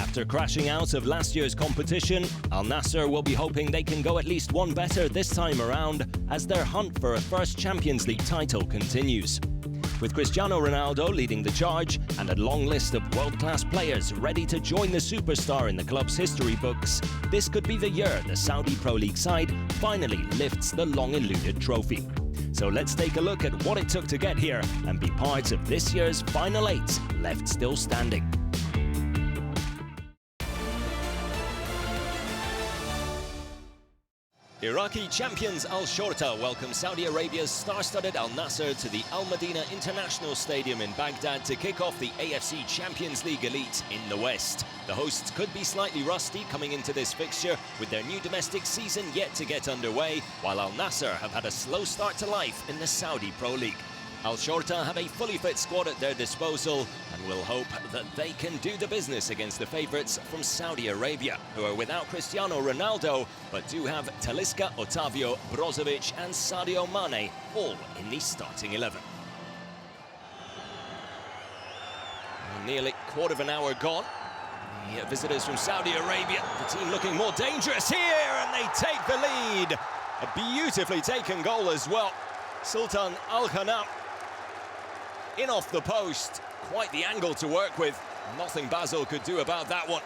After crashing out of last year's competition, Al Nassr will be hoping they can go at least one better this time around as their hunt for a first Champions League title continues. With Cristiano Ronaldo leading the charge and a long list of world-class players ready to join the superstar in the club's history books, this could be the year the Saudi Pro League side finally lifts the long-eluded trophy. So let's take a look at what it took to get here and be part of this year's final 8 left still standing. Iraqi champions Al Shorta welcome Saudi Arabia's star-studded Al Nassr to the Al Madinah International Stadium in Baghdad to kick off the AFC Champions League Elite in the West. The hosts could be slightly rusty coming into this fixture with their new domestic season yet to get underway, while Al Nassr have had a slow start to life in the Saudi Pro League. Al Shorta have a fully fit squad at their disposal and will hope that they can do the business against the favourites from Saudi Arabia, who are without Cristiano Ronaldo, but do have Talisca, Otavio, Brozovic and Sadio Mane all in the starting 11. Nearly quarter of an hour gone. The visitors from Saudi Arabia, the team looking more dangerous here, and they take the lead. A beautifully taken goal as well. Sultan Al-Khanam in off the post. Quite the angle to work with. Nothing Basel could do about that one.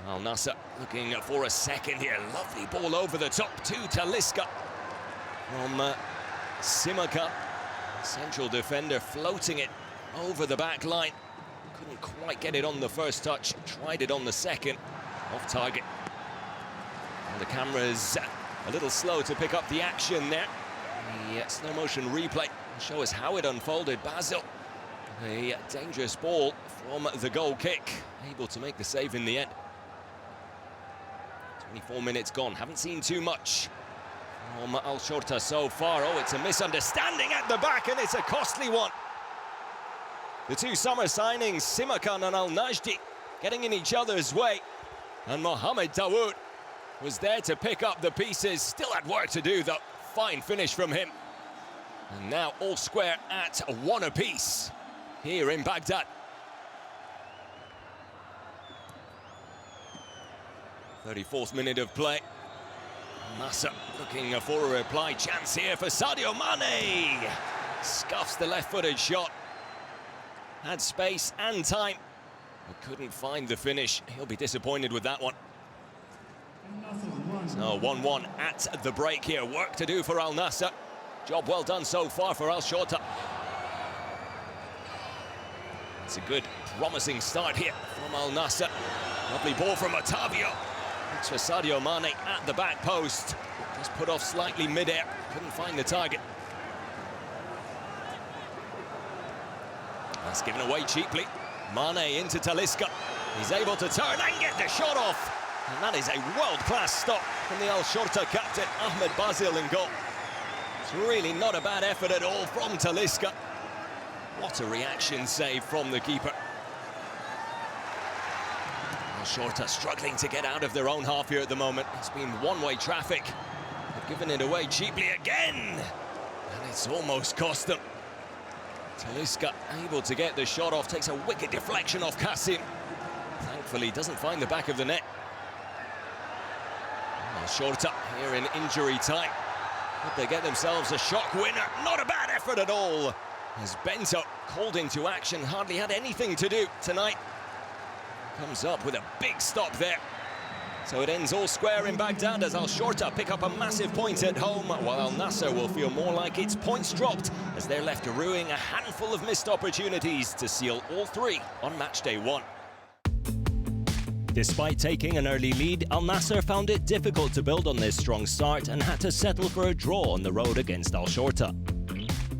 Al Nassr looking for a second here. Lovely ball over the top to Talisca from Simakan. Central defender floating it over the back line. Couldn't quite get it on the first touch. Tried it on the second. Off target. And the camera's a little slow to pick up the action there. The slow motion replay will show us how it unfolded. Basel, a dangerous ball from the goal kick, able to make the save in the end. 24 minutes gone, haven't seen too much from Al Shorta so far. Oh, it's a misunderstanding at the back, and it's a costly one. The two summer signings, Simakan and Al Najdi, getting in each other's way, and Mohamed Dawood was there to pick up the pieces. Still had work to do though. Fine finish from him. And now all square at one apiece here in Baghdad. 34th minute of play. Nassr looking for a reply chance here for Sadio Mane. Scuffs the left-footed shot. Had space and time, but couldn't find the finish. He'll be disappointed with that one. So 1-1 at the break here. Work to do for Al Nassr. Job well done so far for Al Shorta. It's a good, promising start here from Al Nassr. Lovely ball from Otavio. Looks for Sadio Mane at the back post. Just put off slightly mid-air. Couldn't find the target. That's given away cheaply. Mane into Talisca. He's able to turn and get the shot off. And that is a world-class stop from the Al Shorta captain, Ahmed Basel, in goal. It's really not a bad effort at all from Talisca. What a reaction save from the keeper. Al Shorta struggling to get out of their own half here at the moment. It's been one-way traffic. They've given it away cheaply again. And it's almost cost them. Talisca able to get the shot off, takes a wicked deflection off Qasim. Thankfully, doesn't find the back of the net. Shorta here in injury time. But they get themselves a shock winner. Not a bad effort at all. As Bento, called into action, hardly had anything to do tonight. Comes up with a big stop there. So it ends all square in Baghdad as Al Shorta pick up a massive point at home, while Al Nassr will feel more like its points dropped as they're left ruining a handful of missed opportunities to seal all 3 on match day 1. Despite taking an early lead, Al Nassr found it difficult to build on this strong start and had to settle for a draw on the road against Al Shorta.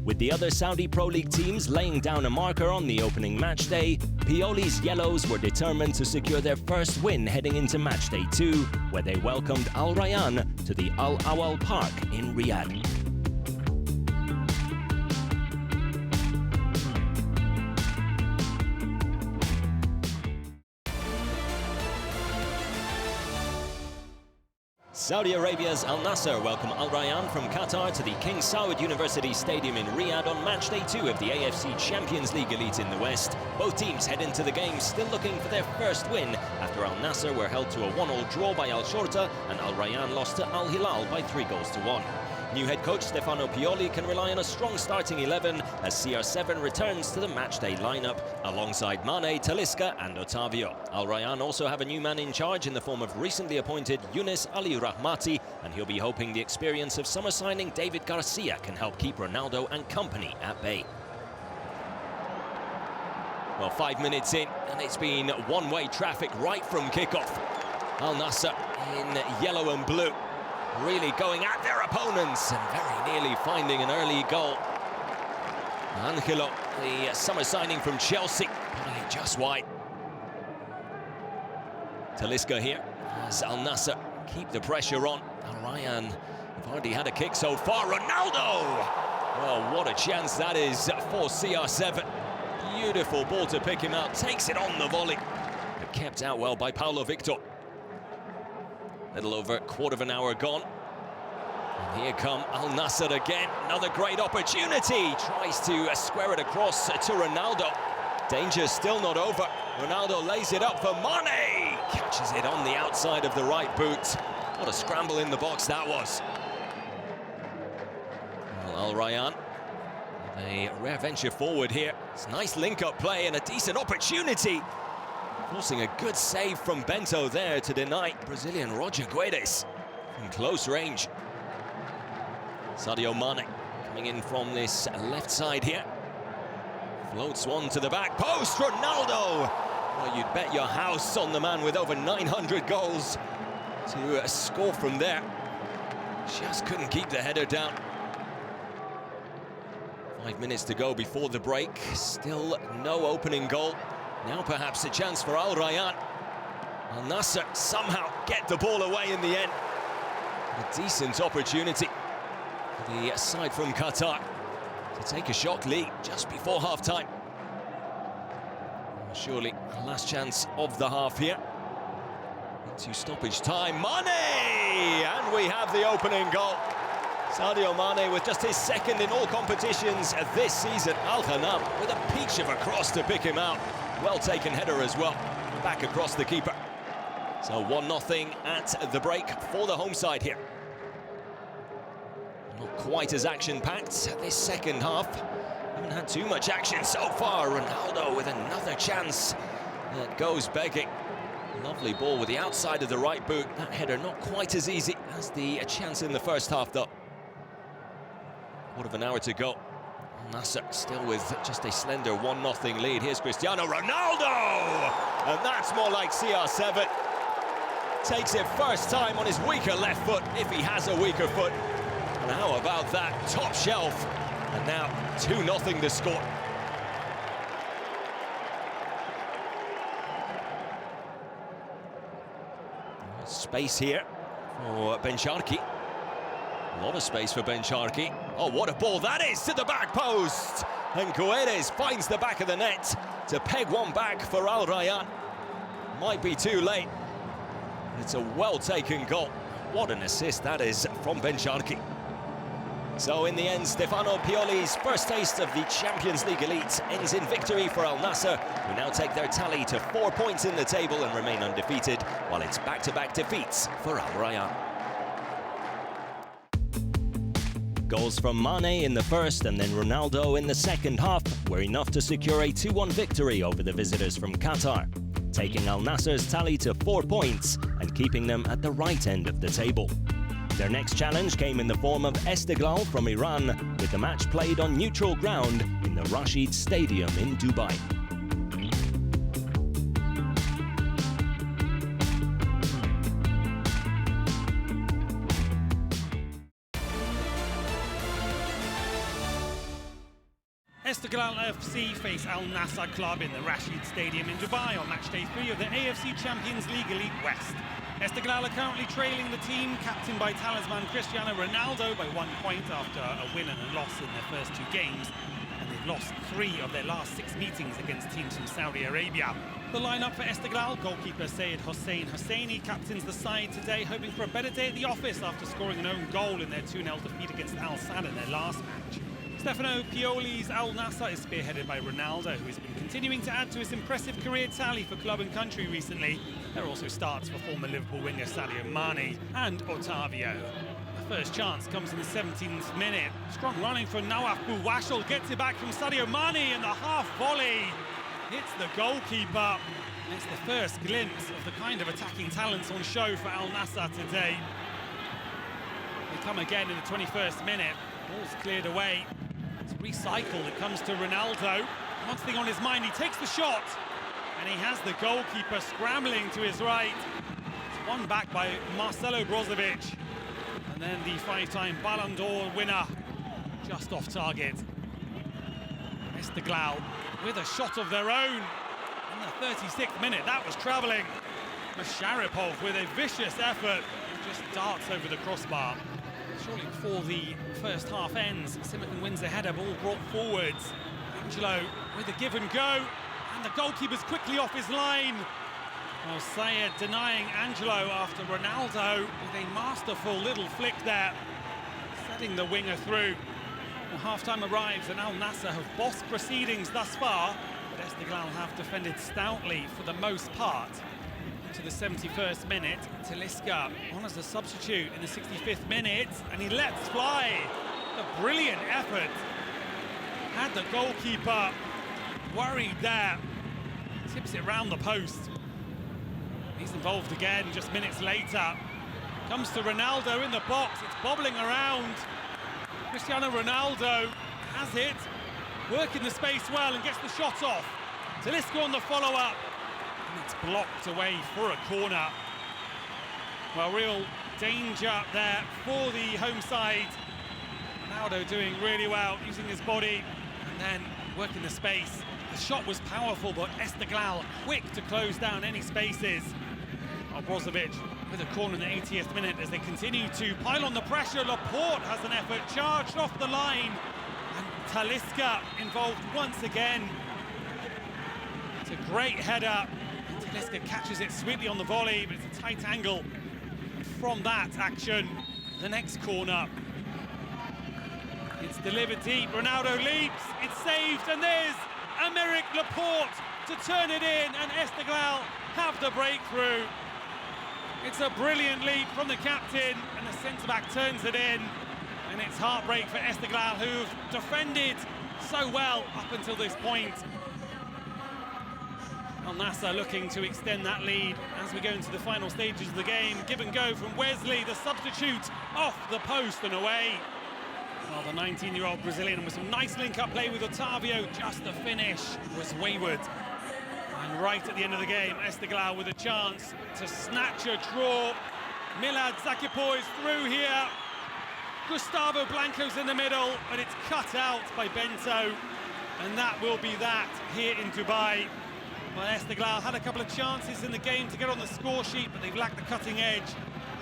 With the other Saudi Pro League teams laying down a marker on the opening match day, Pioli's Yellows were determined to secure their first win heading into match day 2, where they welcomed Al Rayyan to the Al Awal Park in Riyadh. Saudi Arabia's Al Nassr welcome Al Rayyan from Qatar to the King Saud University Stadium in Riyadh on match day 2 of the AFC Champions League Elite in the West. Both teams head into the game still looking for their first win after Al Nassr were held to a 1-1 draw by Al Shorta and Al Rayyan lost to Al Hilal by 3-1. New head coach Stefano Pioli can rely on a strong starting 11 as CR7 returns to the matchday lineup alongside Mane, Talisca and Otavio. Al Rayyan also have a new man in charge in the form of recently appointed Younes Ali Rahmati, and he'll be hoping the experience of summer signing David Garcia can help keep Ronaldo and company at bay. Well, 5 minutes in and it's been one-way traffic right from kickoff. Al Nassr in yellow and blue, really going at their opponents and very nearly finding an early goal. Angelo, the summer signing from Chelsea, putting it just wide. Talisca here as Al Nassr keep the pressure on. Al Rayyan have already had a kick so far. Ronaldo! Well, what a chance that is for CR7. Beautiful ball to pick him out, takes it on the volley, but kept out well by Paulo Victor. Little over a quarter of an hour gone. And here come Al Nassr again. Another great opportunity. Tries to square it across to Ronaldo. Danger still not over. Ronaldo lays it up for Mane. Catches it on the outside of the right boot. What a scramble in the box that was. Well, Al Rayyan, a rare venture forward here. It's a nice link-up play and a decent opportunity. Forcing a good save from Bento there to deny Brazilian Roger Guedes from close range. Sadio Mane coming in from this left side here. Floats one to the back post, Ronaldo! Well, you'd bet your house on the man with over 900 goals to score from there. Just couldn't keep the header down. 5 minutes to go before the break. Still no opening goal. Now perhaps a chance for Al Rayyan. Al Nassr somehow get the ball away in the end. A decent opportunity for the side from Qatar to take a shock lead just before half-time. Surely last chance of the half here. Into stoppage time, Mane! And we have the opening goal. Sadio Mane with just his second in all competitions this season. Al Ghanam with a peach of a cross to pick him out. Well taken header as well, back across the keeper. So 1-0 at the break for the home side here. Not quite as action-packed this second half. Haven't had too much action so far. Ronaldo with another chance that goes begging. Lovely ball with the outside of the right boot. That header not quite as easy as the chance in the first half though. Quarter of an hour to go. Nassr still with just a slender 1-0 lead. Here's Cristiano Ronaldo! And that's more like CR7. Takes it first time on his weaker left foot, if he has a weaker foot. And how about that? Top shelf. And now 2-0 the score. Space here for Ben Sharki. A lot of space for Ben Sharki. Oh, what a ball that is to the back post! And Guedes finds the back of the net to peg one back for Al Rayyan. Might be too late. It's a well-taken goal. What an assist that is from Ben Sharki. So in the end, Stefano Pioli's first taste of the Champions League Elite ends in victory for Al Nassr, who now take their tally to 4 points in the table and remain undefeated, while it's back-to-back defeats for Al Rayyan. Goals from Mane in the first and then Ronaldo in the second half were enough to secure a 2-1 victory over the visitors from Qatar, taking Al Nassr's tally to 4 points and keeping them at the right end of the table. Their next challenge came in the form of Esteghlal from Iran, with the match played on neutral ground in the Rashid Stadium in Dubai. Esteghlal FC face Al Nassr Club in the Rashid Stadium in Dubai on match day 3 of the AFC Champions League Elite West. Esteghlal are currently trailing the team, captained by talisman Cristiano Ronaldo by 1 point after a win and a loss in their first 2 games. And they've They've lost 3 of their last 6 meetings against teams from Saudi Arabia. The lineup for Esteghlal: goalkeeper Sayed Hossein Hosseini captains the side today, hoping for a better day at the office after scoring an own goal in their 2-0 defeat against Al Sadd in their last match. Stefano Pioli's Al Nassr is spearheaded by Ronaldo, who has been continuing to add to his impressive career tally for club and country recently. There are also starts for former Liverpool winger Sadio Mane and Otavio. The first chance comes in the 17th minute. Strong running for Nawaf Wasl, gets it back from Sadio Mane, and the half volley hits the goalkeeper. It's the first glimpse of the kind of attacking talents on show for Al Nassr today. They come again in the 21st minute. Ball's cleared away. It's recycled. It comes to Ronaldo. One thing on his mind, he takes the shot, and he has the goalkeeper scrambling to his right. It's won back by Marcelo Brozovic. And then the 5-time Ballon d'Or winner just off target. Esteghlal with a shot of their own in the 36th minute. That was travelling. Masharipov with a vicious effort, just darts over the crossbar. Shortly before the first half ends, Simakan wins the header, ball brought forwards. Angelo with a give and go, and the goalkeeper's quickly off his line. Well, Sayed denying Angelo after Ronaldo with a masterful little flick there, setting the winger through. Well, half-time arrives and Al Nassr have bossed proceedings thus far, but Esteghlal have defended stoutly for the most part. To the 71st minute, Talisca on as a substitute in the 65th minute, and he lets fly. A brilliant effort. Had the goalkeeper worried there. Tips it round the post. He's involved again just minutes later. Comes to Ronaldo in the box. It's bobbling around. Cristiano Ronaldo has it. Working the space well and gets the shot off. Talisca on the follow-up. And it's blocked away for a corner. Well, real danger there for the home side. Ronaldo doing really well, using his body and then working the space. The shot was powerful, but Esteghlal quick to close down any spaces. Brozovic with a corner in the 80th minute as they continue to pile on the pressure. Laporte has an effort, charged off the line, and Talisca involved once again. It's a great header. Talisca catches it sweetly on the volley, but it's a tight angle. And from that action, the next corner. It's delivered deep, Ronaldo leaps, it's saved, and there's Aymeric Laporte to turn it in, and Esteghlal have the breakthrough. It's a brilliant leap from the captain, and the centre-back turns it in. And it's heartbreak for Esteghlal, who've defended so well up until this point. Al Nassr looking to extend that lead as we go into the final stages of the game. Give and go from Wesley, the substitute, off the post and away. Well, the 19-year-old Brazilian with some nice link-up play with Otavio, just the finish was wayward. And right at the end of the game, Esteghlal with a chance to snatch a draw. Milad Zakipour is through here. Gustavo Blanco's in the middle, but it's cut out by Bento. And that will be that here in Dubai. Well, Esteghlal had a couple of chances in the game to get on the score sheet, but they've lacked the cutting edge.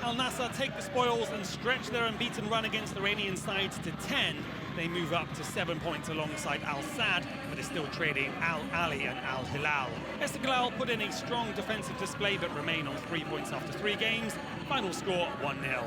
Al Nassr take the spoils and stretch their unbeaten run against the Iranian sides to 10. They move up to 7 points alongside Al Sadd, but is still trading Al Ali and Al Hilal. Esteghlal put in a strong defensive display, but remain on 3 points after 3 games. Final score 1-0.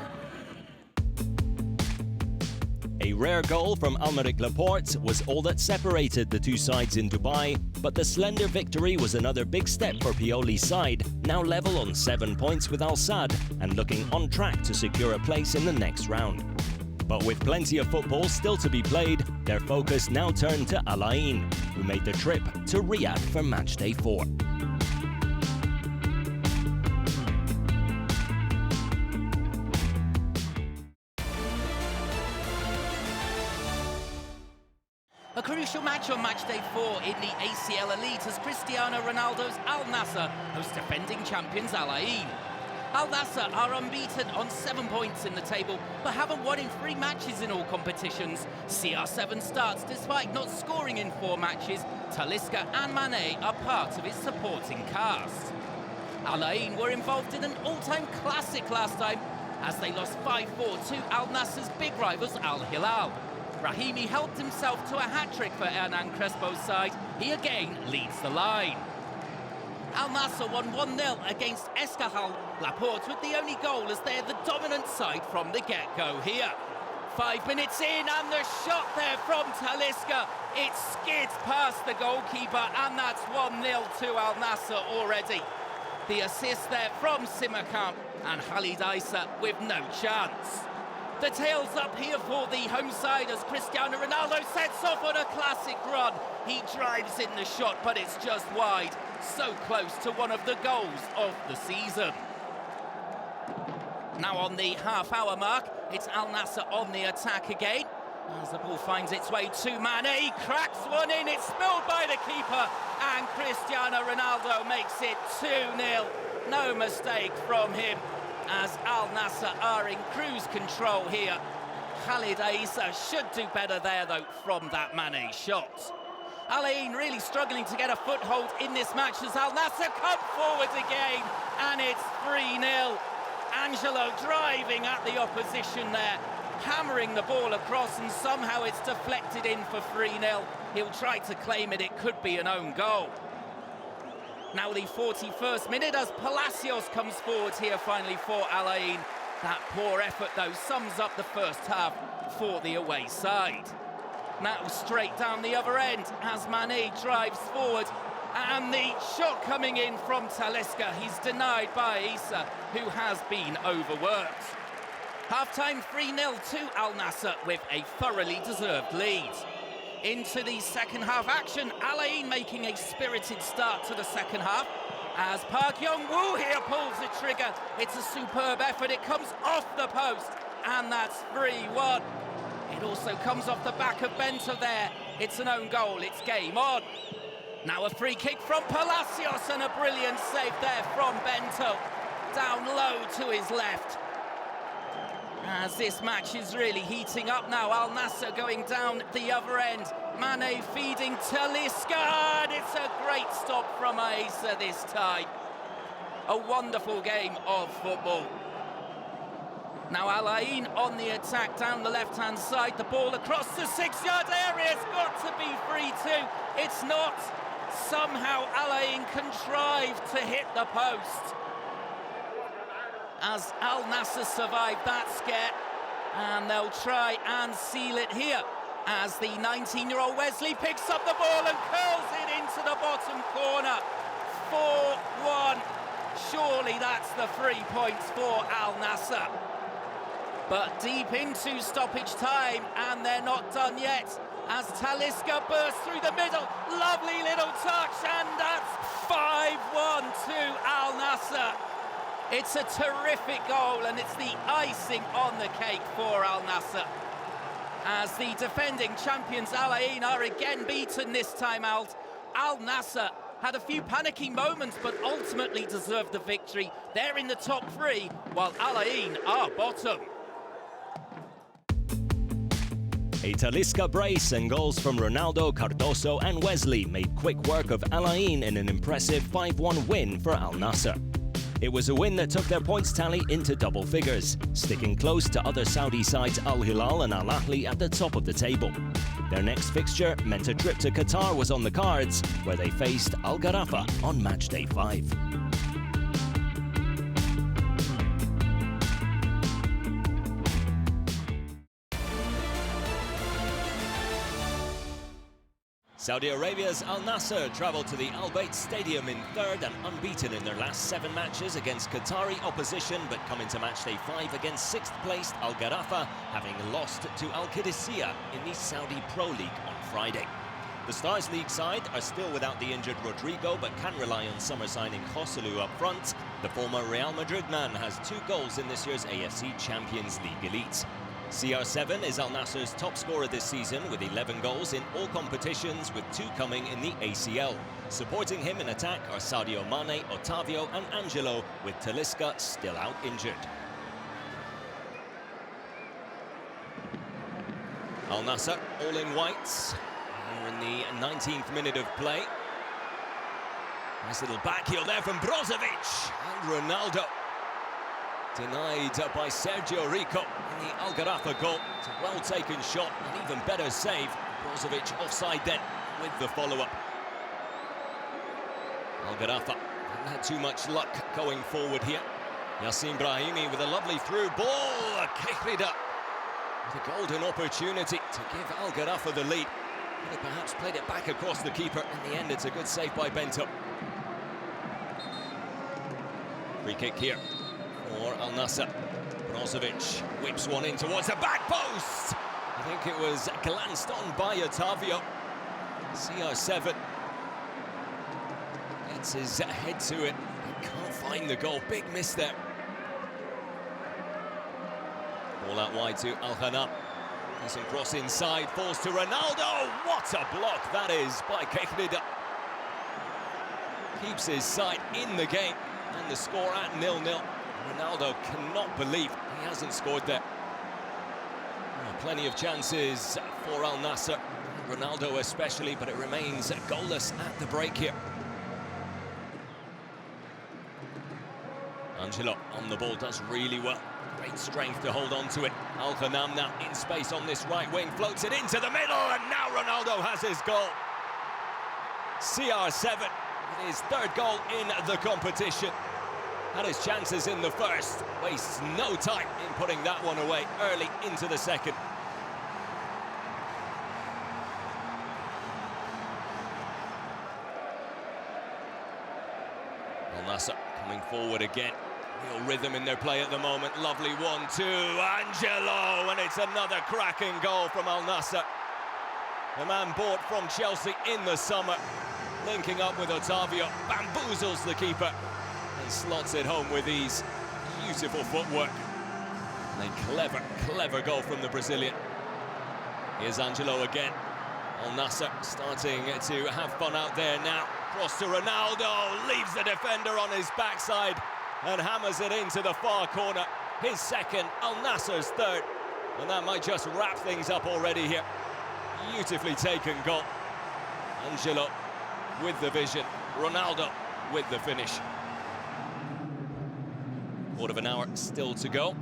A rare goal from Aymeric Laporte was all that separated the two sides in Dubai, but the slender victory was another big step for Pioli's side, now level on 7 points with Al Sadd and looking on track to secure a place in the next round. But with plenty of football still to be played, their focus now turned to Al Ain, who made the trip to Riyadh for matchday 4. A crucial match on matchday 4 in the ACL Elite as Cristiano Ronaldo's Al Nassr hosts defending champions Al Ain. Al Nassr are unbeaten on 7 points in the table, but haven't won in 3 matches in all competitions. CR7 starts despite not scoring in 4 matches. Talisca and Mane are part of its supporting cast. Al Ain were involved in an all-time classic last time as they lost 5-4 to Al Nassr's big rivals Al Hilal. Rahimi helped himself to a hat-trick for Hernan Crespo's side. He again leads the line. Al Nassr won 1-0 against Esteghlal. Laporte with the only goal as they're the dominant side from the get-go here. 5 minutes in and the shot there from Talisca. It skids past the goalkeeper and that's 1-0 to Al Nassr already. The assist there from Simakamp and Khalid Issa with no chance. The tails up here for the home side as Cristiano Ronaldo sets off on a classic run. He drives in the shot, but it's just wide. So close to one of the goals of the season. Now on the half-hour mark, it's Al Nassr on the attack again. As the ball finds its way to Mane, he cracks one in, it's spilled by the keeper, and Cristiano Ronaldo makes it 2-0. No mistake from him, as Al Nassr are in cruise control here. Khalid Issa should do better there, though, from that Mane shot. Al Ain really struggling to get a foothold in this match as Al Nassr come forward again, and it's 3-0. Angelo driving at the opposition there, hammering the ball across, and somehow it's deflected in for 3-0. He'll try to claim it, it could be an own goal. Now the 41st minute as Palacios comes forward here finally for Al Ain. That poor effort though sums up the first half for the away side. Now straight down the other end as Mane drives forward, and the shot coming in from Talisca. He's denied by Issa, who has been overworked. Half-time 3-0 to Al Nassr with a thoroughly deserved lead. Into the second half action, Al Ain making a spirited start to the second half as Park Young-woo here pulls the trigger. It's a superb effort, it comes off the post, and that's 3-1. It also comes off the back of Bento there. It's an own goal, it's game on. Now a free kick from Palacios and a brilliant save there from Bento. Down low to his left. As this match is really heating up now, Al Nassr going down the other end. Mane feeding Talisca, and it's a great stop from Issa this time. A wonderful game of football. Now Al Ain on the attack down the left-hand side. The ball across the 6-yard area. It's got to be 3-2. It's not. Somehow Al Ain contrived to hit the post. As Al Nassr survived that scare, and they'll try and seal it here as the 19-year-old Wesley picks up the ball and curls it into the bottom corner. 4-1. Surely that's the 3 points for Al Nassr. But deep into stoppage time, and they're not done yet as Talisca bursts through the middle. Lovely little touch, and that's 5-1 to Al Nassr. It's a terrific goal, and it's the icing on the cake for Al Nassr. As the defending champions Al Ain are again beaten this time out. Al Nassr had a few panicky moments, but ultimately deserved the victory. They're in the top 3, while Al Ain are bottom. A Talisca brace and goals from Ronaldo, Cardoso and Wesley made quick work of Al Ain in an impressive 5-1 win for Al Nassr. It was a win that took their points tally into double figures, sticking close to other Saudi sides Al Hilal and Al Ahly at the top of the table. Their next fixture meant a trip to Qatar was on the cards, where they faced Al Gharafa on match day 5. Saudi Arabia's Al Nassr travelled to the Al Bayt Stadium in third and unbeaten in their last 7 matches against Qatari opposition, but come into matchday 5 against 6th placed Al Gharafa, having lost to Al Qadisiyah in the Saudi Pro League on Friday. The Stars League side are still without the injured Rodrigo, but can rely on summer signing Wasl up front. The former Real Madrid man has 2 goals in this year's AFC Champions League Elite. CR7 is Al Nassr's top scorer this season with 11 goals in all competitions, with 2 coming in the ACL. Supporting him in attack are Sadio Mane, Otavio and Angelo, with Talisca still out injured. Al Nassr all in whites. We're in the 19th minute of play. Nice little backheel there from Brozovic and Ronaldo. Denied by Sergio Rico in the Al Gharafa goal. It's a well-taken shot, an even better save. Brozovic offside then with the follow-up. Al Gharafa haven't had too much luck going forward here. Yassin Brahimi with a lovely through ball. Kekhrida with a golden opportunity to give Al Gharafa the lead. Could have perhaps played it back across the keeper. In the end, it's a good save by Bento. Free kick here for Al Nassr. Brozovic whips one in towards the back post. I think it was glanced on by Otavio. CR7 gets his head to it, but can't find the goal. Big miss there. Ball out wide to Al-Hanam. Decent cross inside, falls to Ronaldo. What a block that is by Kekhrida. Keeps his side in the game, and the score at 0-0. Ronaldo cannot believe he hasn't scored there. Plenty of chances for Al Nassr, Ronaldo especially, but it remains goalless at the break here. Angelo on the ball does really well. Great strength to hold on to it. Al-Hanam now in space on this right wing, floats it into the middle, and now Ronaldo has his goal. CR7 with his third goal in the competition. Had his chances in the first, wastes no time in putting that one away early into the second. Al Nassr coming forward again. Real rhythm in their play at the moment. Lovely 1-2, Angelo, and it's another cracking goal from Al Nassr. The man bought from Chelsea in the summer, linking up with Otavio, bamboozles the keeper and slots it home with ease. Beautiful footwork. And a clever goal from the Brazilian. Here's Angelo again. Al Nassr starting to have fun out there now. Cross to Ronaldo, leaves the defender on his backside and hammers it into the far corner. His second, Al Nassr's third. And that might just wrap things up already here. Beautifully taken goal. Angelo with the vision. Ronaldo with the finish. Quarter of an hour still to go.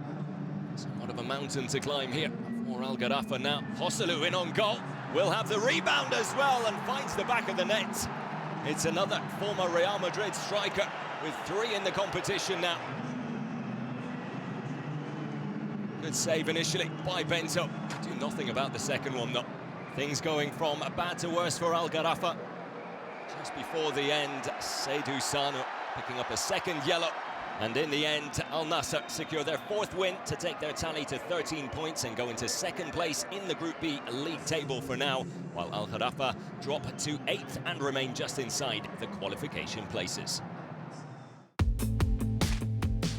Somewhat of a mountain to climb here for Al Gharafa now. Joselu in on goal. Will have the rebound as well and finds the back of the net. It's another former Real Madrid striker with 3 in the competition now. Good save initially by Bento. Do nothing about the second one though. Things going from bad to worse for Al Gharafa. Just before the end, Seydou Sano picking up a second yellow. And in the end, Al Nassr secure their 4th win to take their tally to 13 points and go into 2nd place in the Group B league table for now, while Al Gharafa drop to 8th and remain just inside the qualification places.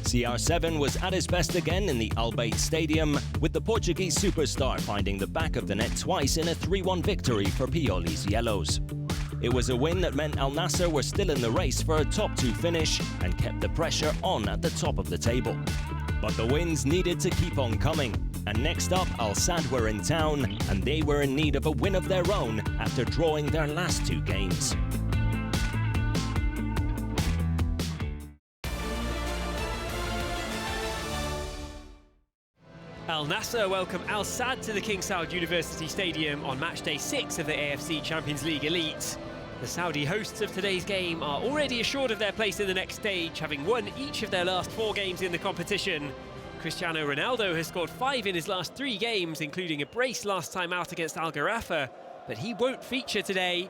CR7 was at his best again in the Al Bayt Stadium, with the Portuguese superstar finding the back of the net twice in a 3-1 victory for Pioli's Yellows. It was a win that meant Al Nassr were still in the race for a top 2 finish and kept the pressure on at the top of the table. But the wins needed to keep on coming. And next up, Al Sadd were in town, and they were in need of a win of their own after drawing their last 2 games. Al Nassr welcome Al Sadd to the King Saud University Stadium on match day 6 of the AFC Champions League Elite. The Saudi hosts of today's game are already assured of their place in the next stage, having won each of their last 4 games in the competition. Cristiano Ronaldo has scored 5 in his last 3 games, including a brace last time out against Al Gharafa, but he won't feature today.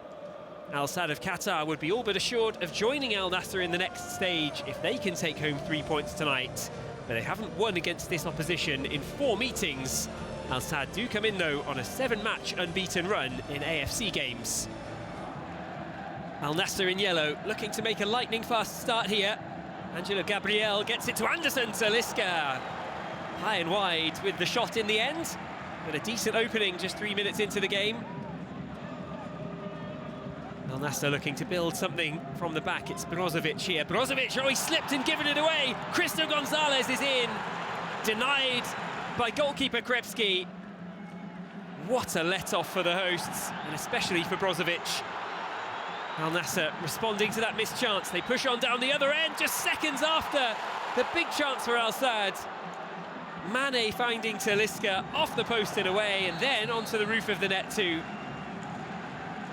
Al Sadd of Qatar would be all but assured of joining Al Nassr in the next stage if they can take home 3 points tonight. But they haven't won against this opposition in 4 meetings. Al Sadd do come in though on a 7-match unbeaten run in AFC games. Al Nassr in yellow, looking to make a lightning-fast start here. Angelo Gabriel gets it to Anderson Talisca. High and wide with the shot in the end. But a decent opening just 3 minutes into the game. Al Nassr looking to build something from the back. It's Brozovic here. Brozovic, oh, he slipped and given it away. Cristo Gonzalez is in. Denied by goalkeeper Krepski. What a let-off for the hosts, and especially for Brozovic. Al Nassr responding to that missed chance. They push on down the other end just seconds after. The big chance for Al Sadd. Mane finding Talisca off the post and away, and then onto the roof of the net too.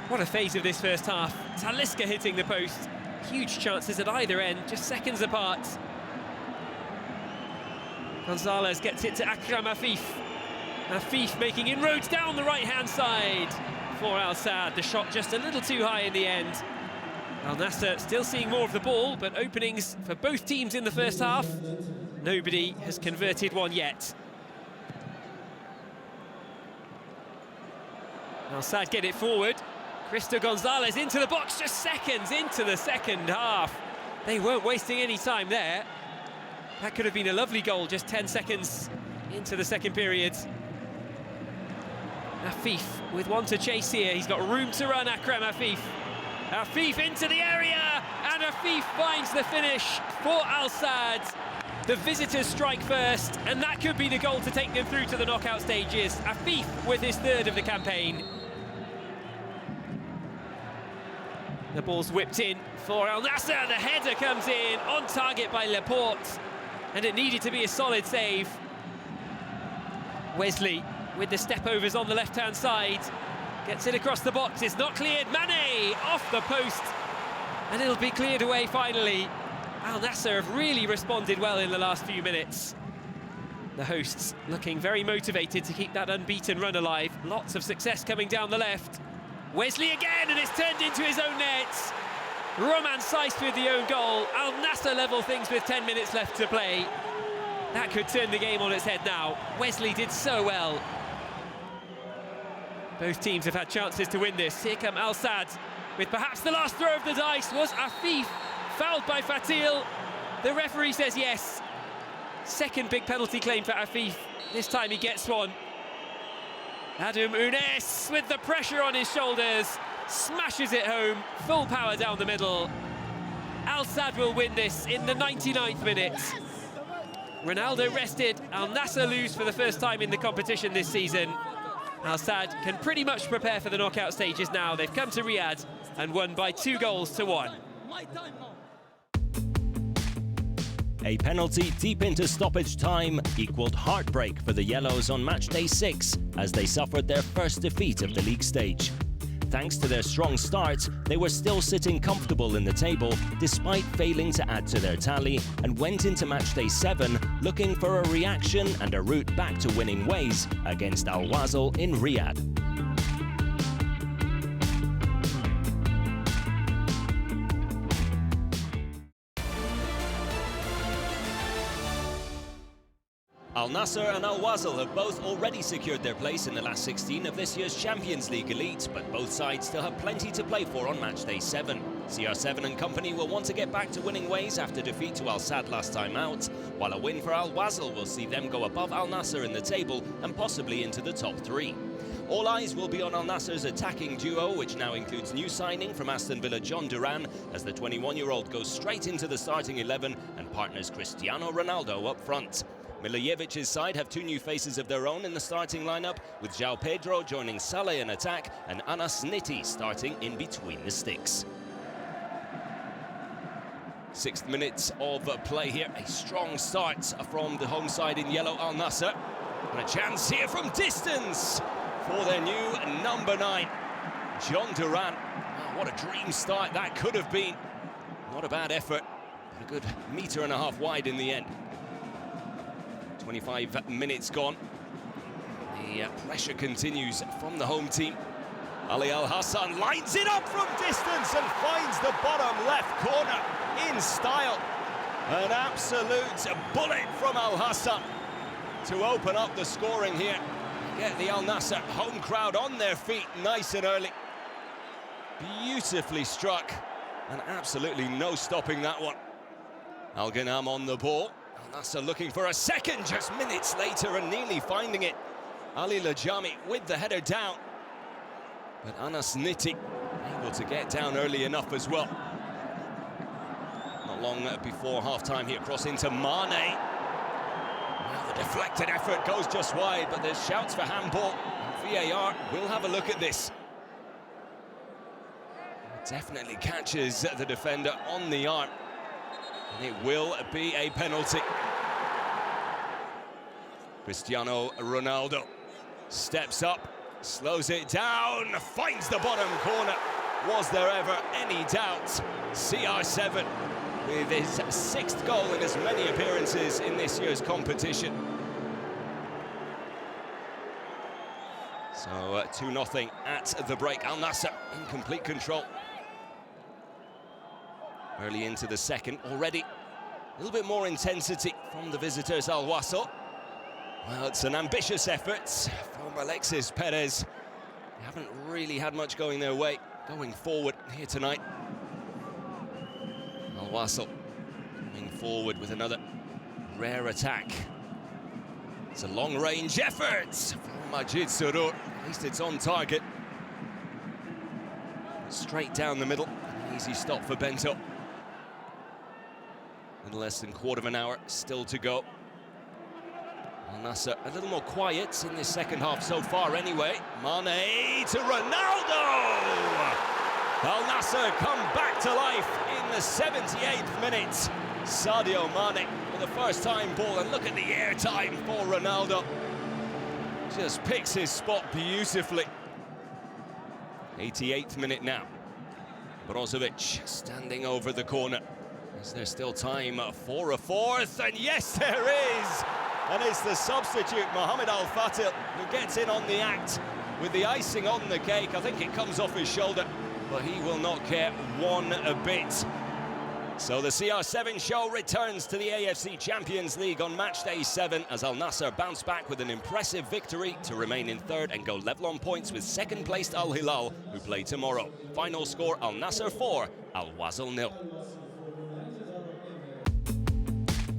What a phase of this first half. Talisca hitting the post. Huge chances at either end, just seconds apart. Gonzalez gets it to Akram Afif. Afif making inroads down the right-hand side for Al Sadd. The shot just a little too high in the end. Al Nassr still seeing more of the ball, but openings for both teams in the first half. Nobody has converted one yet. Al Sadd get it forward. Cristo Gonzalez into the box, just seconds into the second half. They weren't wasting any time there. That could have been a lovely goal, just 10 seconds into the second period. Afif with one to chase here. He's got room to run, Akram Afif. Afif into the area, and Afif finds the finish for Al Sadd. The visitors strike first, and that could be the goal to take them through to the knockout stages. Afif with his third of the campaign. The ball's whipped in for Al Nassr. The header comes in, on target by Laporte, and it needed to be a solid save. Wesley with the step-overs on the left-hand side. Gets it across the box, it's not cleared. Mane off the post, and it'll be cleared away finally. Al Nassr have really responded well in the last few minutes. The hosts looking very motivated to keep that unbeaten run alive. Lots of success coming down the left. Wesley again, and it's turned into his own net. Roman Seist with the own goal. Al Nassr level things with 10 minutes left to play. That could turn the game on its head now. Wesley did so well. Both teams have had chances to win this. Here come Al Sadd with perhaps the last throw of the dice. Was Afif fouled by Fatil? The referee says yes. Second big penalty claim for Afif. This time he gets one. Adam Unes with the pressure on his shoulders, smashes it home, full power down the middle. Al Sadd will win this in the 99th minute. Ronaldo rested, Al Nassr lose for the first time in the competition this season. Al Sadd can pretty much prepare for the knockout stages now. They've come to Riyadh and won by 2-1. A penalty deep into stoppage time equalled heartbreak for the Yellows on match day 6 as they suffered their first defeat of the league stage. Thanks to their strong start, they were still sitting comfortable in the table despite failing to add to their tally, and went into match day 7 looking for a reaction and a route back to winning ways against Al Wasl in Riyadh. Al Nassr and Al Wasl have both already secured their place in the last 16 of this year's Champions League Elite, but both sides still have plenty to play for on match day 7. CR7 and company will want to get back to winning ways after defeat to Al Sadd last time out, while a win for Al Wasl will see them go above Al Nassr in the table and possibly into the top 3. All eyes will be on Al Nassr's attacking duo, which now includes new signing from Aston Villa John Duran, as the 21-year-old goes straight into the starting 11 and partners Cristiano Ronaldo up front. Milojevic's side have 2 new faces of their own in the starting lineup, with João Pedro joining Saleh in attack and Anas Nitti starting in between the sticks. 6th minute of play here. A strong start from the home side in yellow, Al Nassr. And a chance here from distance for their new number 9, John Duran. Oh, what a dream start that could have been. Not a bad effort, but a good metre and a half wide in the end. 25 minutes gone. The pressure continues from the home team. Ali Al Hassan lines it up from distance and finds the bottom left corner in style. An absolute bullet from Al Hassan to open up the scoring here. Get the Al Nassr home crowd on their feet nice and early. Beautifully struck, and absolutely no stopping that one. Al Ghanam on the ball. Al Nassr looking for a second just minutes later and nearly finding it. Ali Lajami with the header down. But Anas Nitti able to get down early enough as well. Not long before half-time here, cross into Mane. Well, the deflected effort goes just wide, but there's shouts for handball. VAR will have a look at this. Definitely catches the defender on the arm. And it will be a penalty. Cristiano Ronaldo steps up, slows it down, finds the bottom corner. Was there ever any doubt? CR7 with his 6th goal in as many appearances in this year's competition. So 2-0 at the break. Al Nassr in complete control. Early into the second already. A little bit more intensity from the visitors, Al Wasl. Well, it's an ambitious effort from Alexis Perez. They haven't really had much going their way going forward here tonight. Al Wasl coming forward with another rare attack. It's a long-range effort from Majid Surur. At least it's on target. Straight down the middle. An easy stop for Bento. A little less than quarter of an hour still to go. Al Nassr a little more quiet in this second half so far anyway. Mane to Ronaldo! Al Nassr come back to life in the 78th minute. Sadio Mane for the first time ball, and look at the airtime for Ronaldo. Just picks his spot beautifully. 88th minute now. Brozovic standing over the corner. Is there still time for a fourth? And yes, there is! And it's the substitute, Mohamed Al Fatil, who gets in on the act with the icing on the cake. I think it comes off his shoulder, but he will not care one bit. So the CR7 show returns to the AFC Champions League on match day 7 as Al Nassr bounce back with an impressive victory to remain in third and go level on points with second-placed Al Hilal, who play tomorrow. Final score, Al Nassr 4, Al Wasl 0.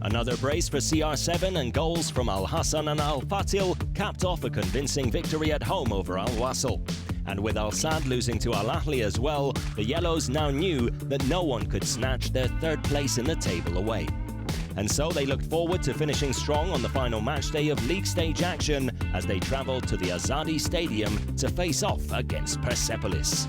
Another brace for CR7 and goals from Al Hassan and Al Fatil capped off a convincing victory at home over Al Wasl. And with Al Sadd losing to Al Ahly as well, the Yellows now knew that no one could snatch their third place in the table away. And so they looked forward to finishing strong on the final match day of league stage action as they travelled to the Azadi Stadium to face off against Persepolis.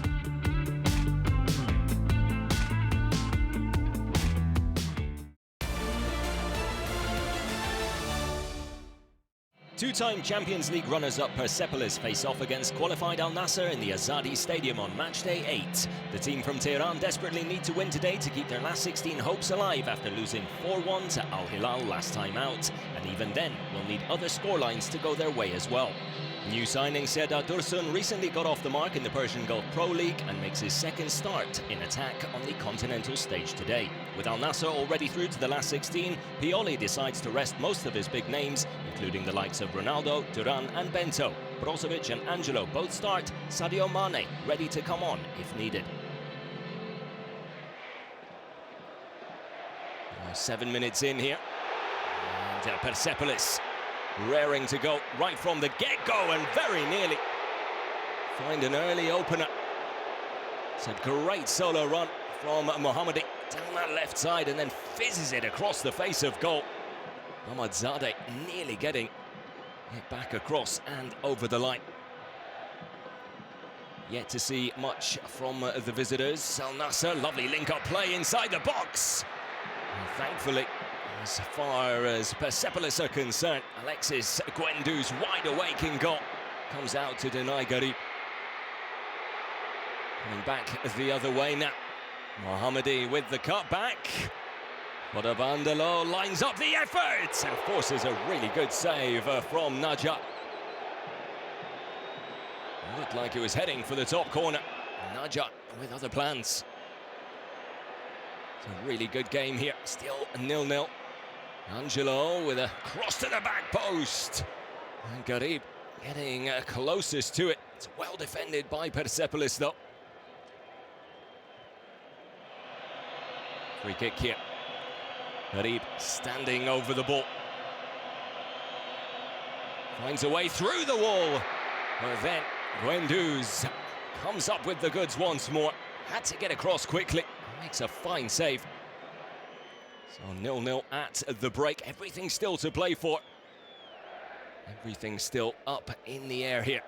Two-time Champions League runners-up Persepolis face off against qualified Al Nassr in the Azadi Stadium on match day 8. The team from Tehran desperately need to win today to keep their last 16 hopes alive after losing 4-1 to Al Hilal last time out, and even then will need other scorelines to go their way as well. New signing Serdar Dursun recently got off the mark in the Persian Gulf Pro League and makes his second start in attack on the continental stage today. With Al Nassr already through to the last 16, Pioli decides to rest most of his big names, including the likes of Ronaldo, Duran and Bento. Brozovic and Angelo both start, Sadio Mane ready to come on if needed. 7 minutes in here, and Persepolis raring to go right from the get-go and very nearly find an early opener. It's a great solo run from Mohammadi down that left side and then fizzes it across the face of goal. Ahmadzadeh nearly getting it back across and over the line. Yet to see much from the visitors. Al Nassr, lovely link-up play inside the box. And thankfully, as far as Persepolis are concerned, Alexis Gwendu's wide awake in goal. Comes out to deny Gharib. Coming back the other way now. Mohammadi with the cutback. Bodabandalo lines up the effort and forces a really good save from Najat. Looked like it was heading for the top corner. Najat with other plans. It's a really good game here. Still 0-0. Angelo with a cross to the back post. And Gharib getting closest to it. It's well defended by Persepolis though. Free kick here. Gharib standing over the ball. Finds a way through the wall. But then Guendouzi comes up with the goods once more. Had to get across quickly. Makes a fine save. So 0-0 at the break. Everything still to play for. Everything still up in the air here.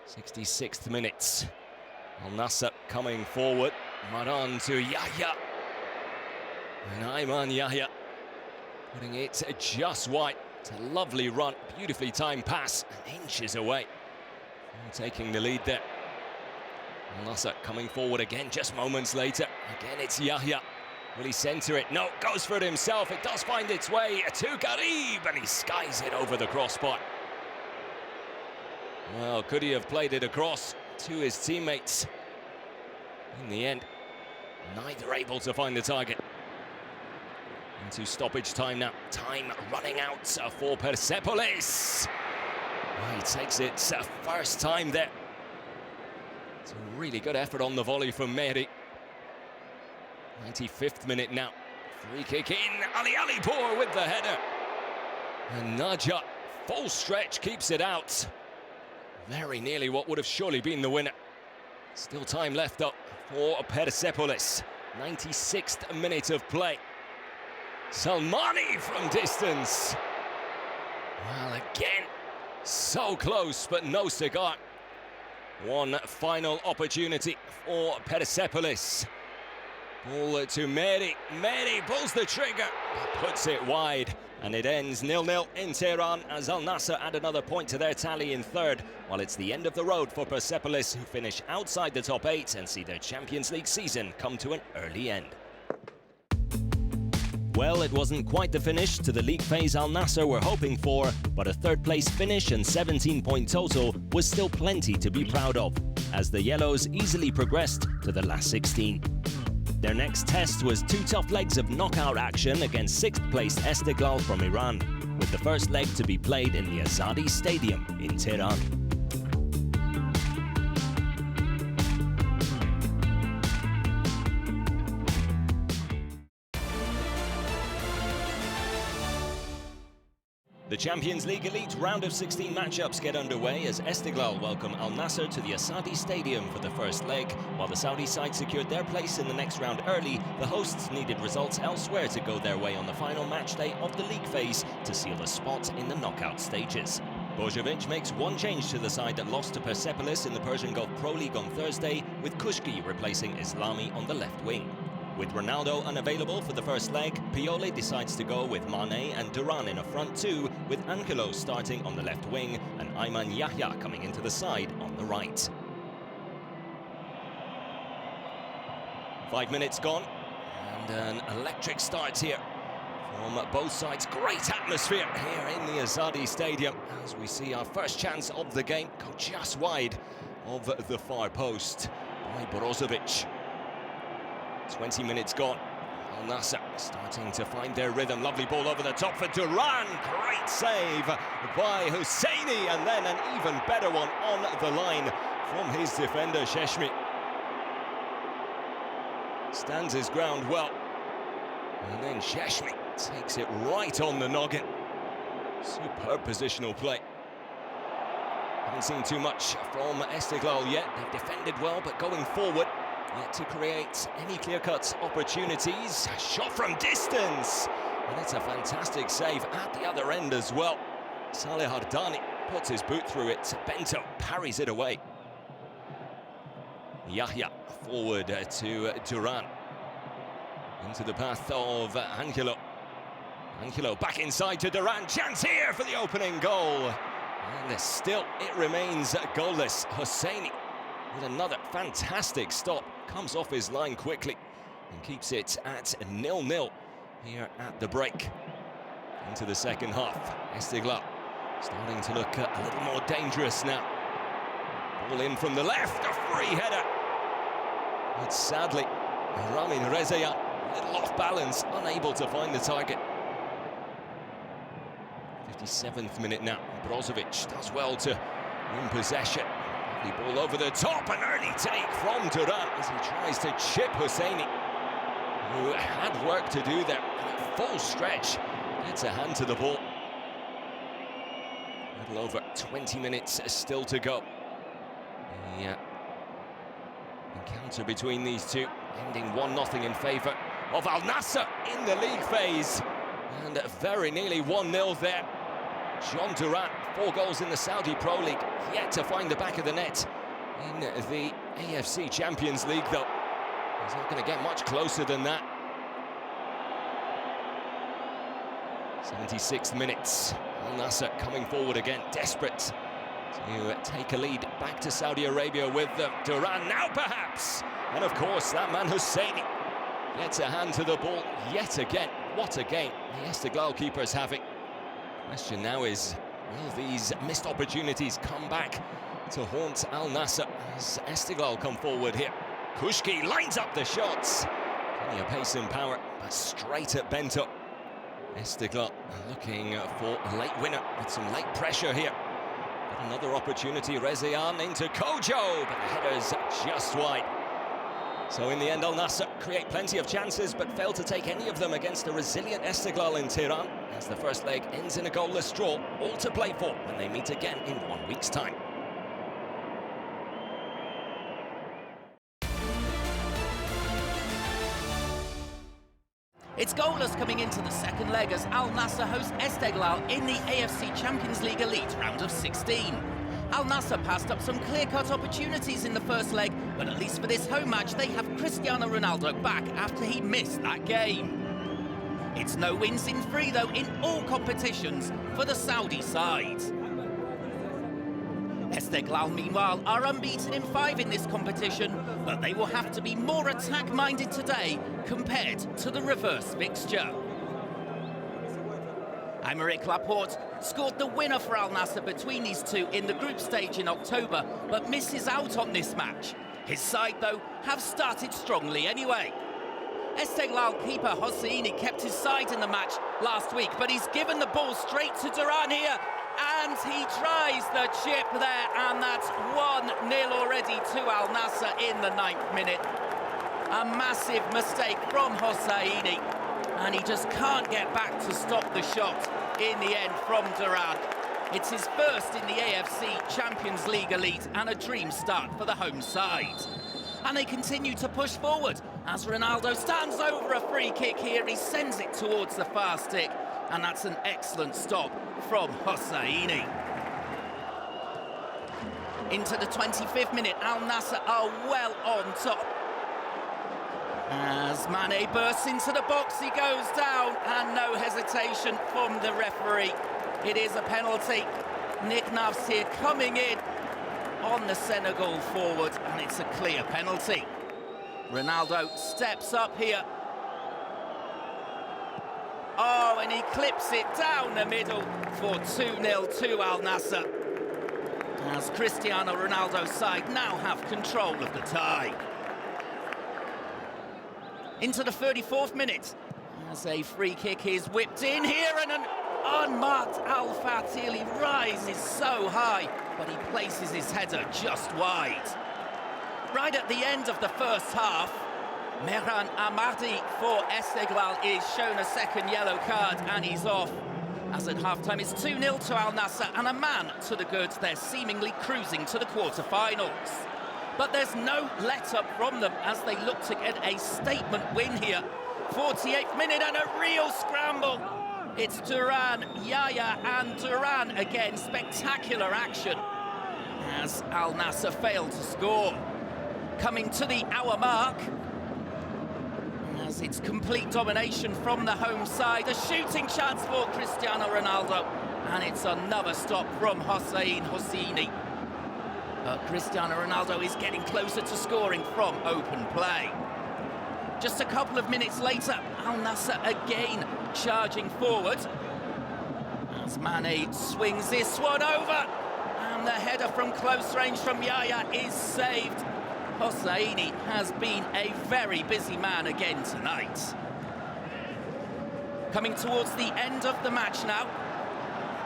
66th minute. Al Nassr coming forward. Maran to Yahya. And Ayman Yahya putting it just wide. It's a lovely run, beautifully timed pass, and inches away. Taking the lead there. Al Nassr coming forward again just moments later. Again, it's Yahya. Will he centre it? No, goes for it himself. It does find its way to Gharib, and he skies it over the crossbar. Well, could he have played it across to his teammates? In the end, neither able to find the target. Into stoppage time now. Time running out for Persepolis. Oh, he takes it first time there. It's a really good effort on the volley from Mehdi. 95th minute now. Free kick in. Ali Alipour with the header. And Naja, full stretch, keeps it out. Very nearly what would have surely been the winner. Still time left up for Persepolis. 96th minute of play. Salmani from distance. Well, again, so close, but no cigar. One final opportunity for Persepolis. Ball to Mehdi. Mehdi pulls the trigger, puts it wide, and it ends 0-0 in Tehran as Al Nassr add another point to their tally in third, while it's the end of the road for Persepolis, who finish outside the top 8 and see their Champions League season come to an early end. Well, it wasn't quite the finish to the league phase Al Nassr were hoping for, but a third-place finish and 17-point total was still plenty to be proud of, as the Yellows easily progressed to the last 16. Their next test was 2 tough legs of knockout action against 6th-placed Esteghlal from Iran, with the first leg to be played in the Azadi Stadium in Tehran. The Champions League Elite round of 16 matchups get underway as Esteghlal welcome Al Nassr to the Azadi Stadium for the first leg. While the Saudi side secured their place in the next round early, the hosts needed results elsewhere to go their way on the final match day of the league phase to seal a spot in the knockout stages. Bojovic makes one change to the side that lost to Persepolis in the Persian Gulf Pro League on Thursday, with Kushki replacing Islami on the left wing. With Ronaldo unavailable for the first leg, Pioli decides to go with Mane and Duran in a front two, with Angelo starting on the left wing and Ayman Yahya coming into the side on the right. 5 minutes gone, and an electric start here from both sides. Great atmosphere here in the Azadi Stadium as we see our first chance of the game go just wide of the far post by Brozovic. 20 minutes gone. Al Nassr starting to find their rhythm. Lovely ball over the top for Duran. Great save by Hosseini, and then an even better one on the line from his defender, Sheshmi. Stands his ground well. And then Sheshmi takes it right on the noggin. Superb positional play. Haven't seen too much from Esteghlal yet. They've defended well, but going forward, yet to create any clear-cut opportunities. Shot from distance, and it's a fantastic save at the other end as well. Saleh Hardani puts his boot through it. Bento parries it away. Yahya forward to Duran. Into the path of Angelo. Angelo back inside to Duran. Chance here for the opening goal. And still it remains goalless. Hosseini with another fantastic stop, comes off his line quickly and keeps it at 0-0 here at the break. Into the second half, Esteghlal starting to look a little more dangerous now. Ball in from the left, a free header. But sadly, Ramin Rayyan, a little off balance, unable to find the target. 57th minute now, Brozovic does well to win possession. The ball over the top, an early take from Duran as he tries to chip Hosseini, who had work to do there. Full stretch, gets a hand to the ball. A little over 20 minutes still to go. The encounter between these two ending 1-0 in favour of Al Nassr in the league phase, and very nearly 1-0 there. John Duran, 4 goals in the Saudi Pro League, yet to find the back of the net in the AFC Champions League, though. He's not going to get much closer than that. 76th minute. Al Nassr coming forward again, desperate to take a lead back to Saudi Arabia with Duran now perhaps. And of course that man Husseini gets a hand to the ball yet again. What a game the Esteghlal keeper is having. Question now is, will these missed opportunities come back to haunt Al Nassr as Esteghlal come forward here? Kushki lines up the shots. Plenty of pace and power, but straight at Bento. Esteghlal looking for a late winner with some late pressure here. Got another opportunity, Rayyan into Kojo, but the header's just wide. So in the end, Al Nassr create plenty of chances, but fail to take any of them against a resilient Esteghlal in Tehran, as the first leg ends in a goalless draw, all to play for when they meet again in 1 week's time. It's goalless coming into the second leg as Al Nassr hosts Esteghlal in the AFC Champions League Elite round of 16. Al Nassr passed up some clear-cut opportunities in the first leg, but at least for this home match, they have Cristiano Ronaldo back after he missed that game. It's no wins in 3, though, in all competitions for the Saudi side. Esteghlal, meanwhile, are unbeaten in 5 in this competition, but they will have to be more attack-minded today compared to the reverse fixture. Aymeric Laporte scored the winner for Al Nassr between these two in the group stage in October, but misses out on this match. His side, though, have started strongly anyway. Esteghlal keeper Hosseini kept his side in the match last week, but he's given the ball straight to Duran here, and he tries the chip there, and that's 1-0 already to Al Nassr in the 9th minute. A massive mistake from Hosseini, and he just can't get back to stop the shot in the end from Duran. It's his first in the AFC Champions League Elite and a dream start for the home side. And they continue to push forward as Ronaldo stands over a free kick here. He sends it towards the far stick, and that's an excellent stop from Hosseini. Into the 25th minute, Al Nassr are well on top. As Mane bursts into the box, he goes down, and no hesitation from the referee. It is a penalty. Nick Navs here coming in on the Senegal forward, and it's a clear penalty. Ronaldo steps up here. Oh, and he clips it down the middle for 2-0 to Al Nassr, as Cristiano Ronaldo's side now have control of the tie. Into the 34th minute, as a free kick is whipped in here, and an unmarked Al Fatili rises so high, but he places his header just wide. Right at the end of the first half, Mehran Ahmadi for Esteghlal is shown a second yellow card, and he's off. As at half-time, it's 2-0 to Al Nassr, and a man to the good. They're seemingly cruising to the quarter-finals. But there's no let-up from them as they look to get a statement win here. 48th minute and a real scramble. It's Duran, Yaya and Duran again. Spectacular action as Al Nassr failed to score. Coming to the hour mark, as it's complete domination from the home side. A shooting chance for Cristiano Ronaldo, and it's another stop from Hosseini. But Cristiano Ronaldo is getting closer to scoring from open play. Just a couple of minutes later, Al Nassr again charging forward, as Mane swings this one over, and the header from close range from Yaya is saved. Hosseini has been a very busy man again tonight. Coming towards the end of the match now,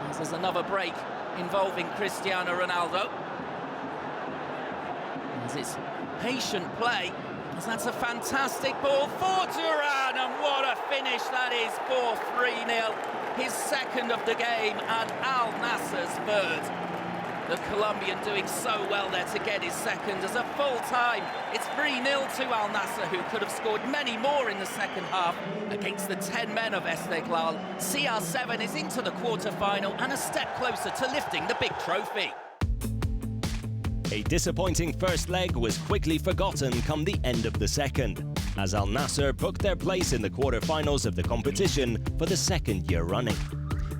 as there's another break involving Cristiano Ronaldo. As it's patient play, as that's a fantastic ball for Duran, and what a finish that is for 3-0. His second of the game and Al Nassr's third. The Colombian doing so well there to get his second as a full time. It's 3-0 to Al Nassr, who could have scored many more in the second half against the 10 men of Esteghlal. CR7 is into the quarter-final and a step closer to lifting the big trophy. A disappointing first leg was quickly forgotten come the end of the second. as Al Nassr booked their place in the quarter-finals of the competition for the second year running,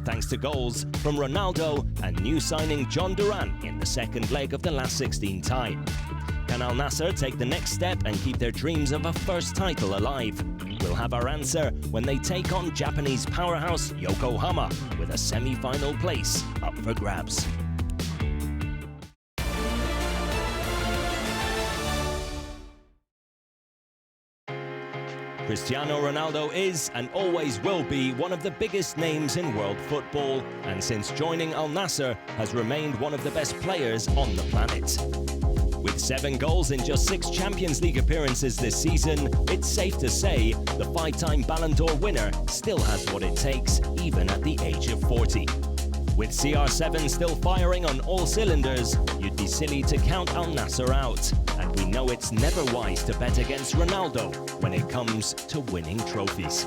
thanks to goals from Ronaldo and new signing John Duran in the second leg of the last 16 tie. Can Al Nassr take the next step and keep their dreams of a first title alive? We'll have our answer when they take on Japanese powerhouse Yokohama, with a semi-final place up for grabs. Cristiano Ronaldo is and always will be one of the biggest names in world football, and since joining Al Nassr has remained one of the best players on the planet. With 7 goals in just 6 Champions League appearances this season, it's safe to say the 5-time Ballon d'Or winner still has what it takes, even at the age of 40. With CR7 still firing on all cylinders, you'd be silly to count Al Nassr out. And we know it's never wise to bet against Ronaldo when it comes to winning trophies.